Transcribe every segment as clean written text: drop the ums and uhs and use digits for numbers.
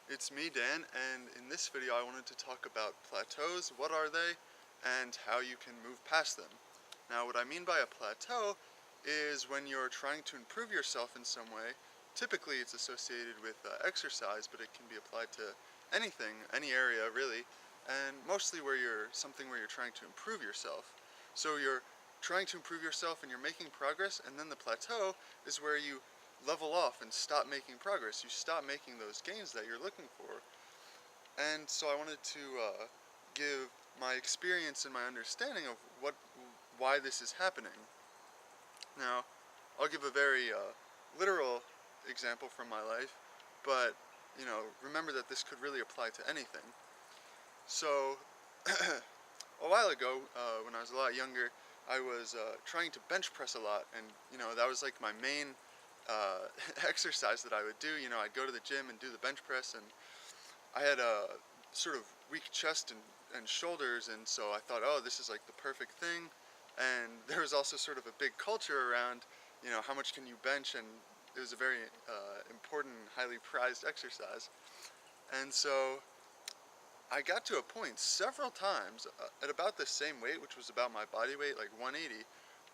it's me, Dan, and in this video I wanted to talk about plateaus, what are they, and how you can move past them. Now, what I mean by a plateau is when you're trying to improve yourself in some way. Typically it's associated with exercise, but it can be applied to anything, any area really, and mostly where you're trying to improve yourself. So you're trying to improve yourself and you're making progress, and then the plateau is where you level off and stop making progress. You stop making those gains that you're looking for. And so I wanted to give my experience and my understanding of why this is happening. Now, I'll give a very literal example from my life, but remember that this could really apply to anything. So, a while ago, when I was a lot younger, I was trying to bench press a lot, and that was like my main exercise that I would do. I'd go to the gym and do the bench press, and I had a sort of weak chest and shoulders, and so I thought, oh, this is like the perfect thing. And there was also sort of a big culture around, how much can you bench, and it was a very important, highly prized exercise. And so I got to a point several times at about the same weight, which was about my body weight, like 180,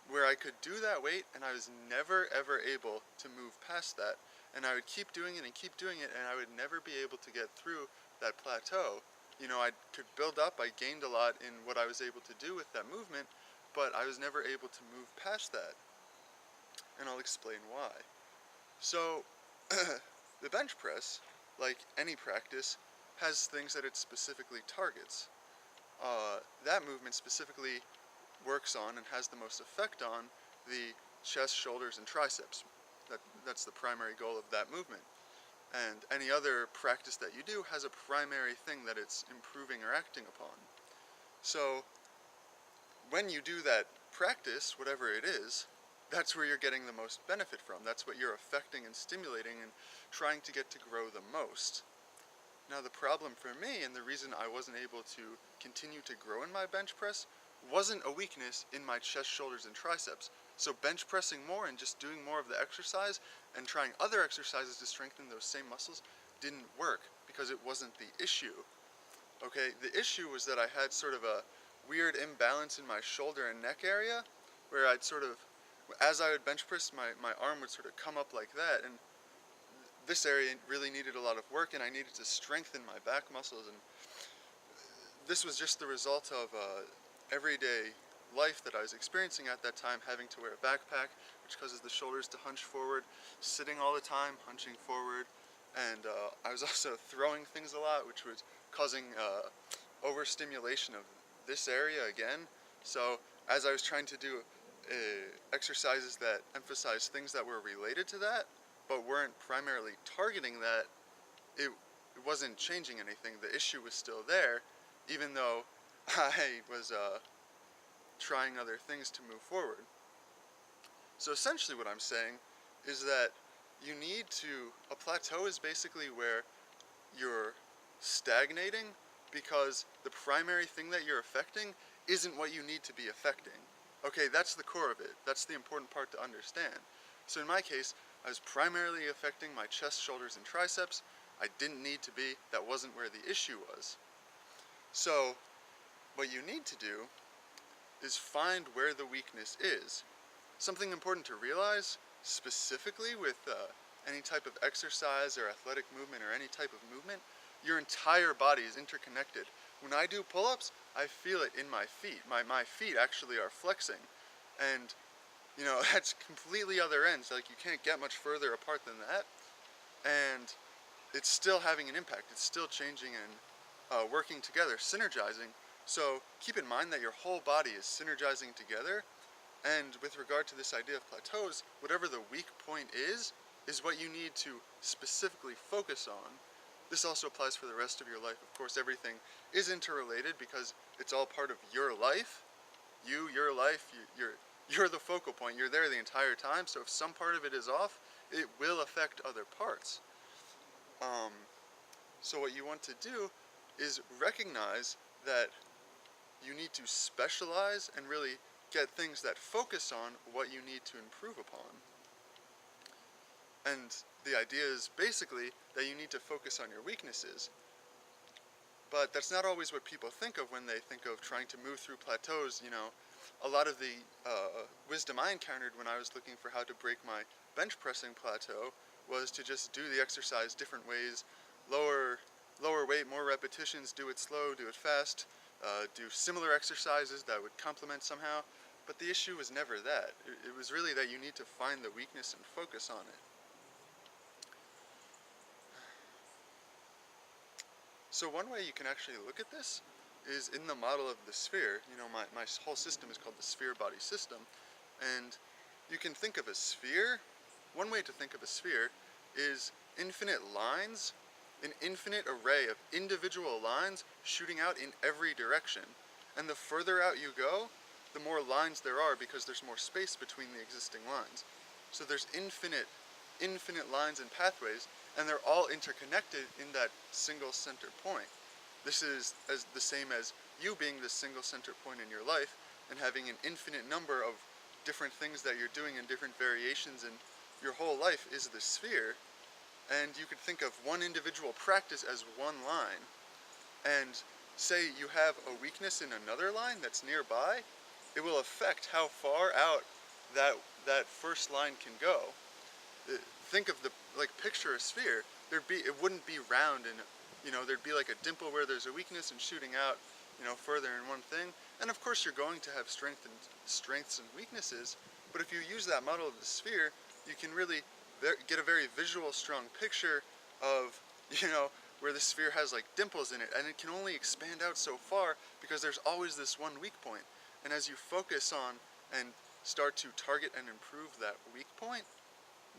where I could do that weight and I was never ever able to move past that. And I would keep doing it and keep doing it, and I would never be able to get through that plateau. I could build up, I gained a lot in what I was able to do with that movement, but I was never able to move past that. And I'll explain why. So, the bench press, like any practice, has things that it specifically targets. That movement specifically works on and has the most effect on the chest, shoulders, and triceps. That's the primary goal of that movement. And any other practice that you do has a primary thing that it's improving or acting upon. So when you do that practice, whatever it is, that's where you're getting the most benefit from. That's what you're affecting and stimulating and trying to get to grow the most. Now, the problem for me, and the reason I wasn't able to continue to grow in my bench press, wasn't a weakness in my chest, shoulders, and triceps. So bench pressing more and just doing more of the exercise and trying other exercises to strengthen those same muscles didn't work because it wasn't the issue. Okay, the issue was that I had sort of a weird imbalance in my shoulder and neck area, where I'd sort of, as I would bench press, my arm would sort of come up like that, and this area really needed a lot of work, and I needed to strengthen my back muscles, and this was just the result of everyday life that I was experiencing at that time, having to wear a backpack, which causes the shoulders to hunch forward, sitting all the time, hunching forward, and I was also throwing things a lot, which was causing overstimulation of this area again. So as I was trying to do exercises that emphasize things that were related to that, but weren't primarily targeting that, it wasn't changing anything. The issue was still there, even though I was trying other things to move forward. So essentially what I'm saying is that a plateau is basically where you're stagnating because the primary thing that you're affecting isn't what you need to be affecting. Okay, that's the core of it. That's the important part to understand. So in my case, I was primarily affecting my chest, shoulders, and triceps. I didn't need to be. That wasn't where the issue was. So what you need to do is find where the weakness is. Something important to realize, specifically with any type of exercise or athletic movement or any type of movement, your entire body is interconnected. When I do pull-ups, I feel it in my feet. My feet actually are flexing. And that's completely other ends. Like, you can't get much further apart than that. And it's still having an impact. It's still changing and working together, synergizing. So keep in mind that your whole body is synergizing together. And with regard to this idea of plateaus, whatever the weak point is what you need to specifically focus on. This also applies for the rest of your life. Of course, everything is interrelated because it's all part of your life. Your life, you're the focal point. You're there the entire time. So if some part of it is off, it will affect other parts. So what you want to do is recognize that you need to specialize and really get things that focus on what you need to improve upon. And the idea is basically that you need to focus on your weaknesses. But that's not always what people think of when they think of trying to move through plateaus. A lot of the wisdom I encountered when I was looking for how to break my bench pressing plateau was to just do the exercise different ways, lower weight, more repetitions, do it slow, do it fast, do similar exercises that would complement somehow. But the issue was never that. It was really that you need to find the weakness and focus on it. So one way you can actually look at this is in the model of the sphere. My whole system is called the SphereBodySystem, and you can think of a sphere. One way to think of a sphere is infinite lines, an infinite array of individual lines shooting out in every direction. And the further out you go, the more lines there are because there's more space between the existing lines. So there's infinite lines and pathways, and they're all interconnected in that single center point. This is the same as you being the single center point in your life and having an infinite number of different things that you're doing in different variations, and your whole life is the sphere. And you could think of one individual practice as one line, and say you have a weakness in another line that's nearby, it will affect how far out that first line can go. Think of picture a sphere. It wouldn't be round, and there'd be like a dimple where there's a weakness and shooting out further in one thing. And of course you're going to have strengths and weaknesses, but if you use that model of the sphere, you can really get a very visual, strong picture of where the sphere has like dimples in it, and it can only expand out so far because there's always this one weak point. And as you focus on and start to target and improve that weak point,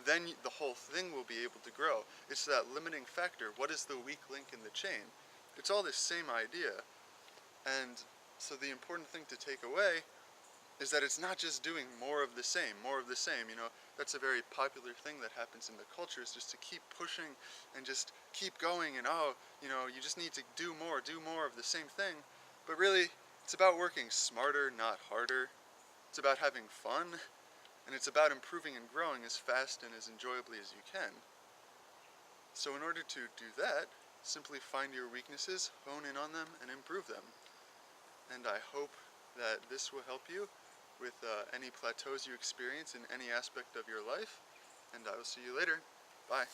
then the whole thing will be able to grow. It's that limiting factor. What is the weak link in the chain? It's all this same idea. And so the important thing to take away is that it's not just doing more of the same. That's a very popular thing that happens in the culture, is just to keep pushing and just keep going, and you just need to do more of the same thing. But really, it's about working smarter, not harder. It's about having fun, and it's about improving and growing as fast and as enjoyably as you can. So in order to do that, simply find your weaknesses, hone in on them, and improve them. And I hope that this will help you with any plateaus you experience in any aspect of your life, and I will see you later. Bye.